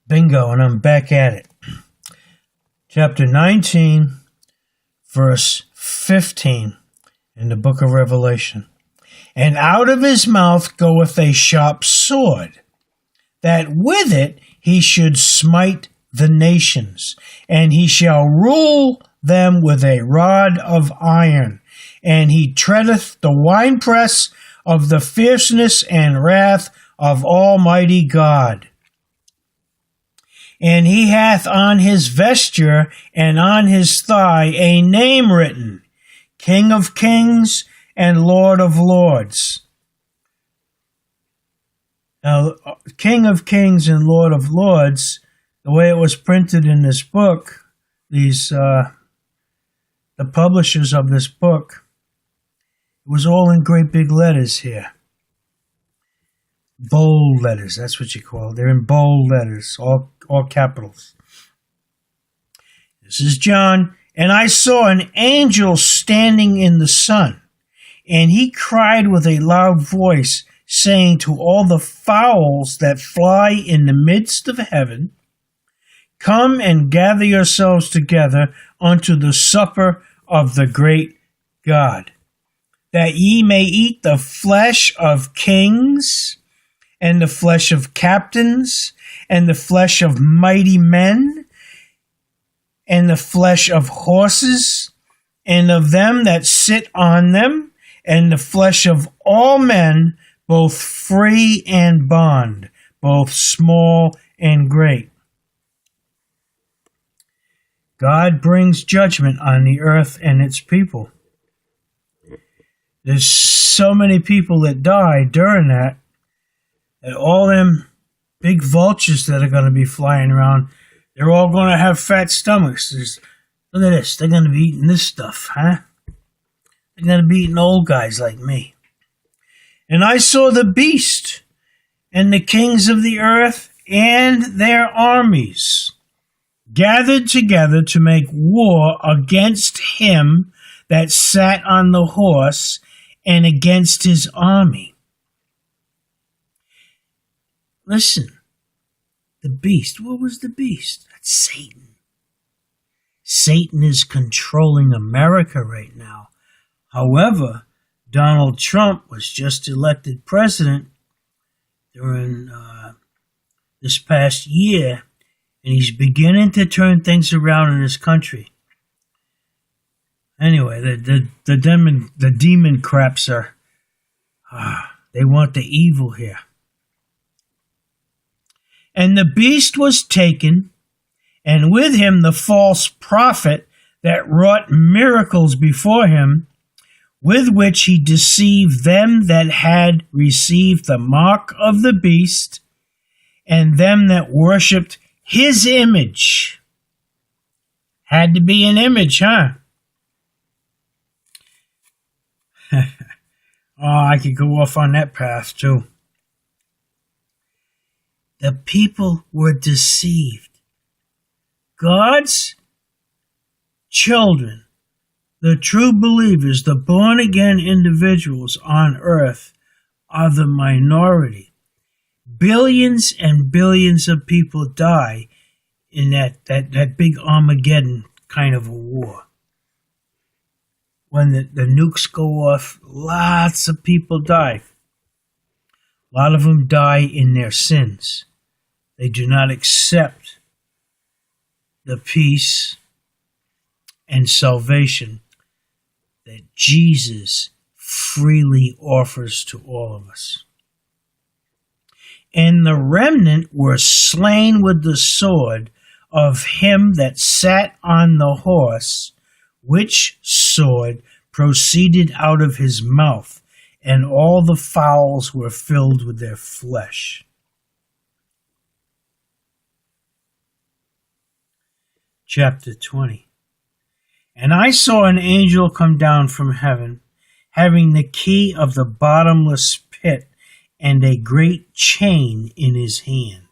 Bingo, and I'm back at it. Chapter 19, verse 15 in the book of Revelation. And out of his mouth goeth a sharp sword, that with it he should smite the nations, and he shall rule them with a rod of iron, and he treadeth the winepress of the fierceness and wrath of Almighty God. And he hath on his vesture and on his thigh a name written, King of Kings and Lord of Lords. Now, King of Kings and Lord of Lords, the way it was printed in this book, the publishers of this book, it was all in great big letters here. Bold letters, that's what you call it. They're in bold letters, all capitals. This is John. And I saw an angel standing in the sun, and he cried with a loud voice, saying to all the fowls that fly in the midst of heaven, Come and gather yourselves together unto the supper of the great God, that ye may eat the flesh of kings, and the flesh of captains, and the flesh of mighty men, and the flesh of horses, and of them that sit on them, and the flesh of all men, both free and bond, both small and great. God brings judgment on the earth and its people. There's so many people that die during that, and all them big vultures that are going to be flying around, they're all going to have fat stomachs. Look at this. They're going to be eating this stuff, huh? They're going to be eating old guys like me. And I saw the beast and the kings of the earth and their armies gathered together to make war against him that sat on the horse and against his army. Listen, the beast. What was the beast? That's Satan. Satan is controlling America right now. However, Donald Trump was just elected president during this past year, and he's beginning to turn things around in his country. Anyway, the demon craps are, they want the evil here. And the beast was taken, and with him the false prophet that wrought miracles before him, with which he deceived them that had received the mark of the beast, and them that worshipped his image. Had to be an image, huh? I could go off on that path too. The people were deceived. God's children, the true believers, the born-again individuals on earth, are the minority. Billions and billions of people die in that big Armageddon kind of a war. When the nukes go off, lots of people die. A lot of them die in their sins. They do not accept the peace and salvation that Jesus freely offers to all of us. And the remnant were slain with the sword of him that sat on the horse, which sword proceeded out of his mouth, and all the fowls were filled with their flesh. Chapter 20. And I saw an angel come down from heaven, having the key of the bottomless pit and a great chain in his hand.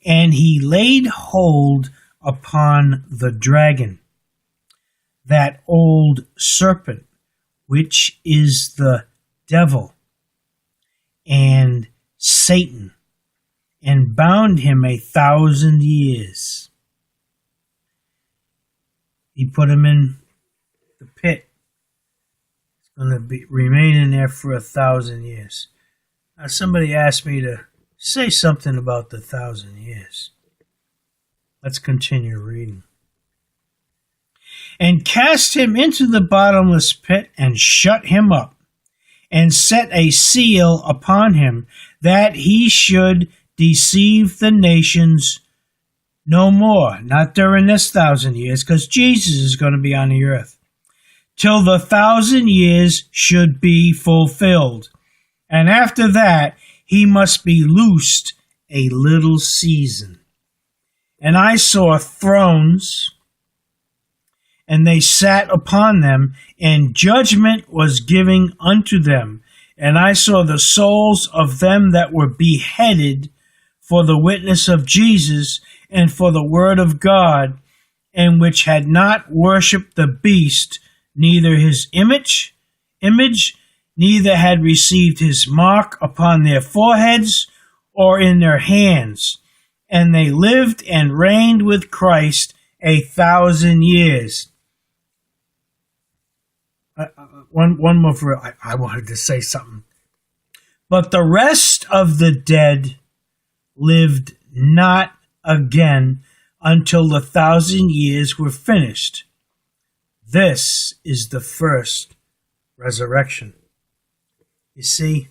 And he laid hold upon the dragon, that old serpent, which is the devil and Satan, and bound him 1,000 years. He put him in the pit. He's going to remain in there for 1,000 years. Now, somebody asked me to say something about the 1,000 years. Let's continue reading. And cast him into the bottomless pit, and shut him up, and set a seal upon him, that he should deceive the nations no more. Not during this 1,000 years, because Jesus is going to be on the earth. Till the 1,000 years should be fulfilled. And after that, he must be loosed a little season. And I saw thrones, and they sat upon them, and judgment was given unto them. And I saw the souls of them that were beheaded for the witness of Jesus and for the word of God, and which had not worshipped the beast, neither his image, neither had received his mark upon their foreheads or in their hands. And they lived and reigned with Christ 1,000 years. One more for I wanted to say something. But the rest of the dead lived not again until the 1,000 years were finished. This is the first resurrection. You see,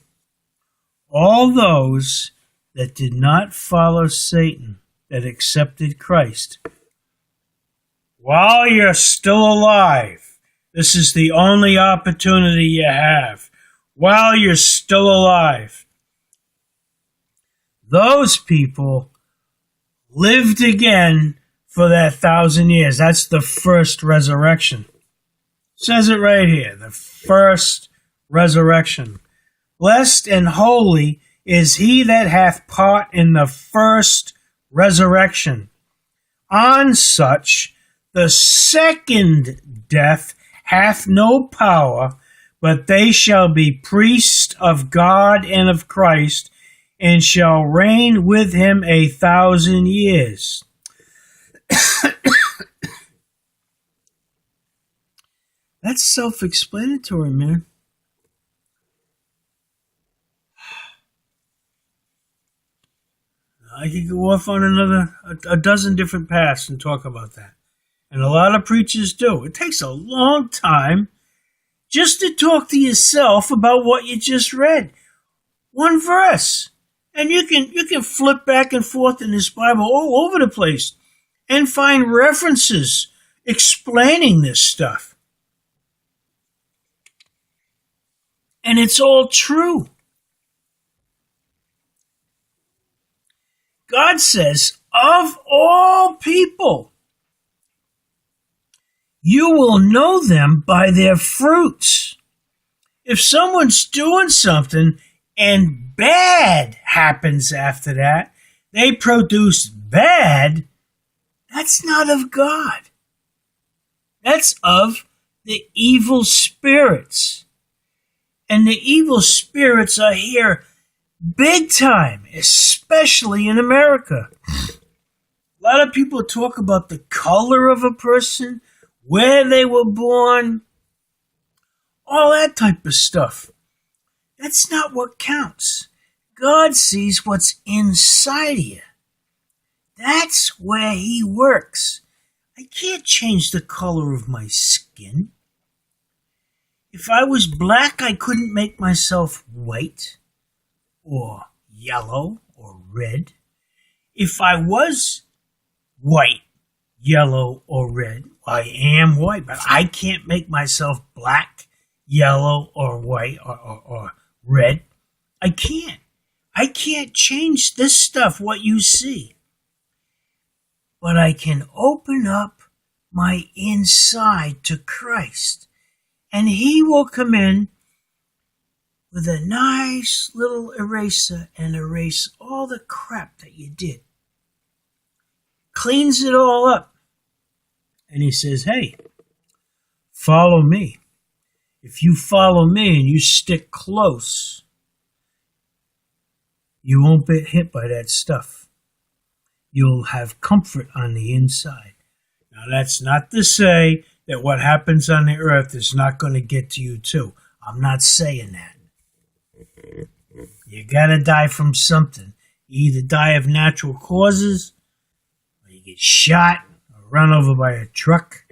all those that did not follow Satan, that accepted Christ, while you're still alive, this is the only opportunity you have. While you're still alive, those people lived again for that 1,000 years. That's the first resurrection. It says it right here, the first resurrection. Blessed and holy is he that hath part in the first resurrection. On such, the second death hath no power, but they shall be priests of God and of Christ, and shall reign with him 1,000 years. That's self-explanatory, man. I could go off on a dozen different paths and talk about that. And a lot of preachers do. It takes a long time just to talk to yourself about what you just read. One verse. And you can flip back and forth in this Bible all over the place and find references explaining this stuff. And it's all true. God says, of all people, you will know them by their fruits. If someone's doing something and bad happens after that, they produce bad, that's not of God. That's of the evil spirits. And the evil spirits are here big time, especially in America. A lot of people talk about the color of a person, where they were born, all that type of stuff. That's not what counts. God sees what's inside of you. That's where he works. I can't change the color of my skin. If I was black, I couldn't make myself white or yellow or red. If I was white, yellow, or red, I am white, but I can't make myself black, yellow, or white, or red. I can't. I can't change this stuff, what you see. But I can open up my inside to Christ, and he will come in with a nice little eraser and erase all the crap that you did. Cleans it all up. And he says, hey, follow me. If you follow me and you stick close, You won't get hit by that stuff. You'll have comfort on the inside. Now, that's not to say that what happens on the earth is not going to get to you too. I'm not saying that. You gotta die from something. You either die of natural causes, or you get shot, or run over by a truck,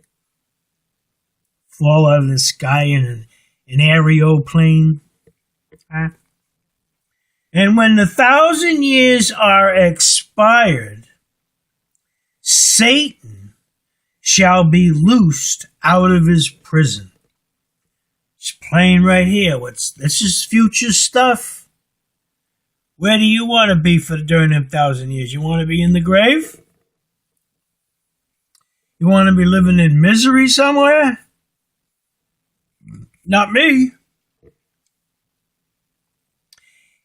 fall out of the sky in an aeroplane. And when the 1,000 years are expired, Satan shall be loosed out of his prison. It's plain right here. This is future stuff. Where do you want to be during them 1,000 years? You want to be in the grave? You want to be living in misery somewhere? Not me.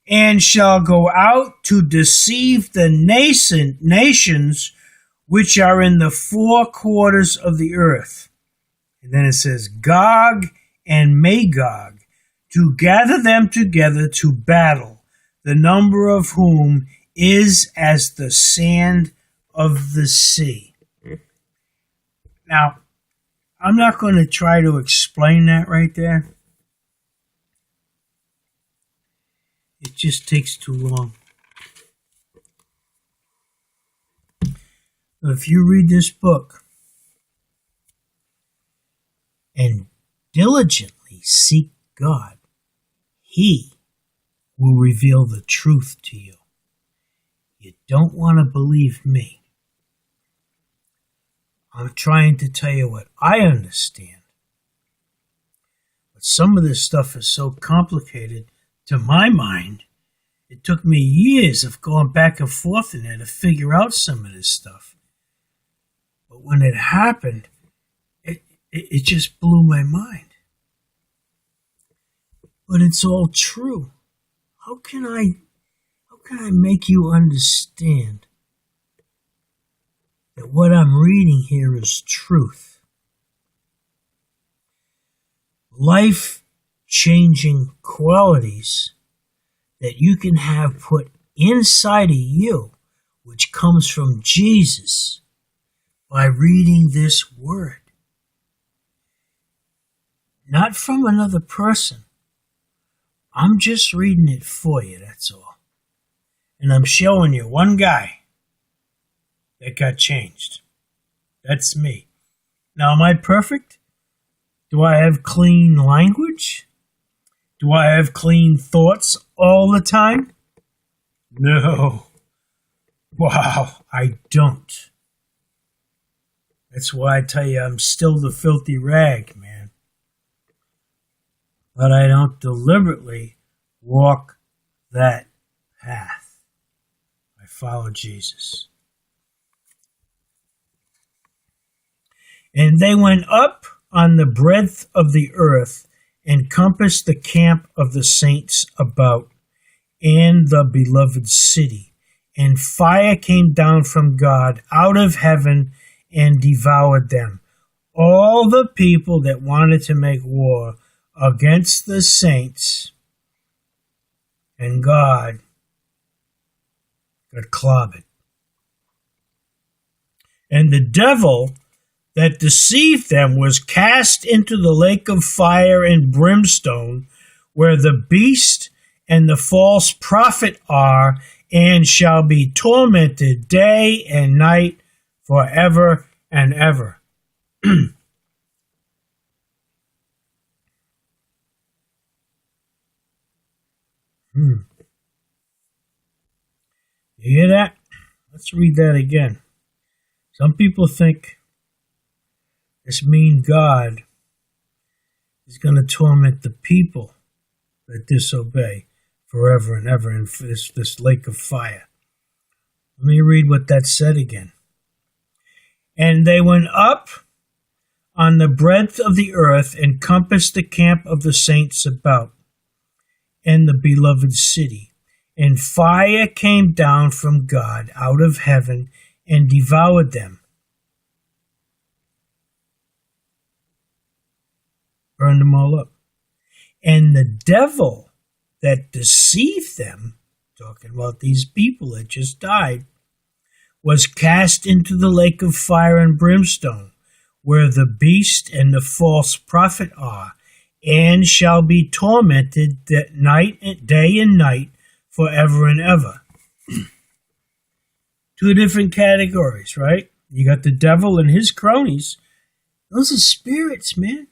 And shall go out to deceive the nations which are in the four quarters of the earth. And then it says, Gog and Magog, to gather them together to battle, the number of whom is as the sand of the sea. Now, I'm not going to try to explain that right there. It just takes too long. If you read this book and diligently seek God, He will reveal the truth to you. You don't want to believe me. I'm trying to tell you what I understand. But some of this stuff is so complicated, to my mind, it took me years of going back and forth in there to figure out some of this stuff. But when it happened, it just blew my mind. But it's all true. How can I make you understand that what I'm reading here is truth? Life-changing qualities that you can have put inside of you, which comes from Jesus, by reading this word. Not from another person. I'm just reading it for you, that's all. And I'm showing you one guy that got changed. That's me. Now, am I perfect? Do I have clean language? Do I have clean thoughts all the time? No. Wow, I don't. That's why I tell you I'm still the filthy rag, man. But I don't deliberately walk that path. I follow Jesus. And they went up on the breadth of the earth and compassed the camp of the saints about and the beloved city. And fire came down from God out of heaven and devoured them. All the people that wanted to make war against the saints and God got clobbered. And the devil that deceived them was cast into the lake of fire and brimstone, where the beast and the false prophet are, and shall be tormented day and night forever and ever. You hear that? Let's read that again. Some people think this mean God is going to torment the people that disobey forever and ever in this lake of fire. Let me read what that said again. And they went up on the breadth of the earth and compassed the camp of the saints about and the beloved city. And fire came down from God out of heaven and devoured them. Burned them all up. And the devil that deceived them talking about these people that just died, was cast into the lake of fire and brimstone, where the beast and the false prophet are, and shall be tormented day and night forever and ever. Two different categories, right? You got the devil and his cronies. Those are spirits, man.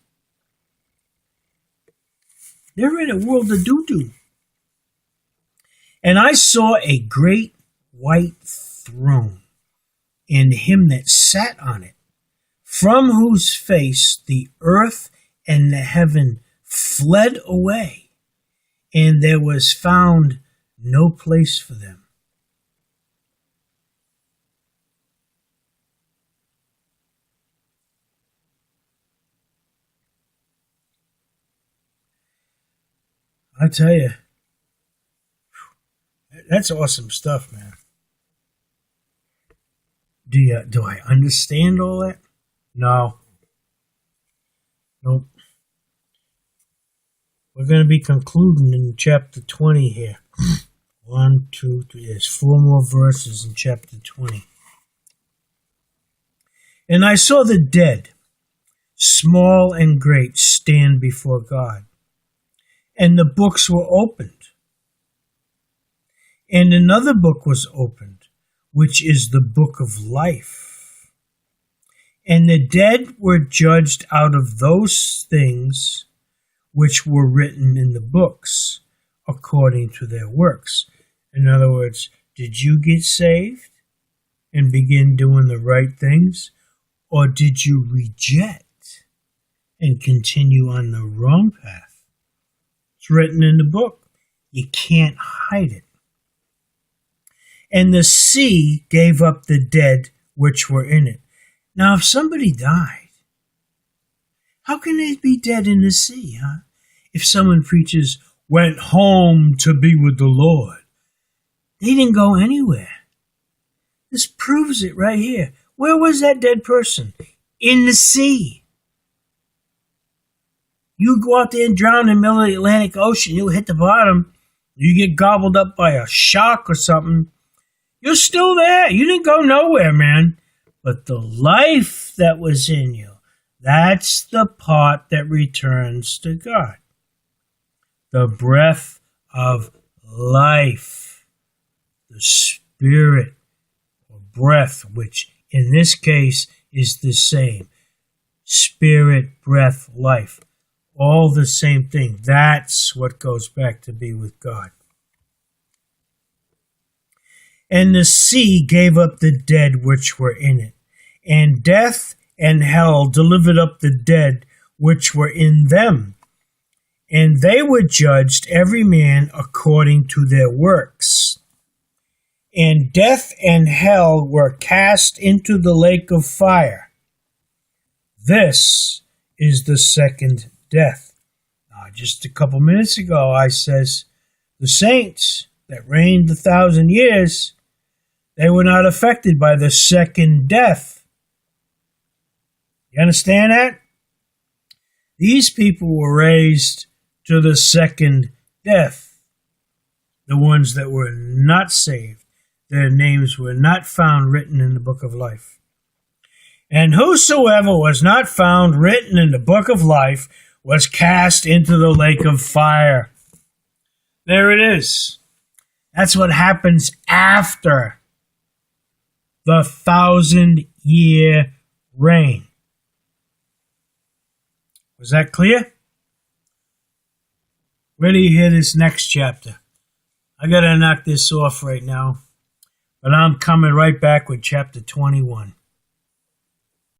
They're in a world of doo-doo. And I saw a great white throne, and him that sat on it, from whose face the earth and the heaven fled away, and there was found no place for them. I tell you, that's awesome stuff, man. Do I understand all that? No. Nope. We're going to be concluding in chapter 20 here. 1, 2, 3. There's 4 more verses in chapter 20. And I saw the dead, small and great, stand before God. And the books were opened. And another book was opened, which is the book of life. And the dead were judged out of those things which were written in the books, according to their works. In other words, did you get saved and begin doing the right things? Or did you reject and continue on the wrong path? It's written in the book. You can't hide it. And the sea gave up the dead which were in it. Now, if somebody died, how can they be dead in the sea, huh? If someone preaches, went home to be with the Lord, they didn't go anywhere. This proves it right here. Where was that dead person? In the sea. You go out there and drown in the middle of the Atlantic Ocean, you'll hit the bottom, you get gobbled up by a shark or something, you're still there. You didn't go nowhere, man. But the life that was in you, that's the part that returns to God. The breath of life. The spirit or breath, which in this case is the same. Spirit, breath, life. All the same thing. That's what goes back to be with God. And the sea gave up the dead which were in it, and death and hell delivered up the dead which were in them. And they were judged every man according to their works. And death and hell were cast into the lake of fire. This is the second death. Now, just a couple minutes ago, I says the saints that reigned 1,000 years, they were not affected by the second death. You understand that? These people were raised to the second death. The ones that were not saved, their names were not found written in the book of life. And whosoever was not found written in the book of life was cast into the lake of fire. There it is. That's what happens after the 1,000-year reign. Was that clear? Where do you hear this next chapter? I got to knock this off right now, but I'm coming right back with chapter 21.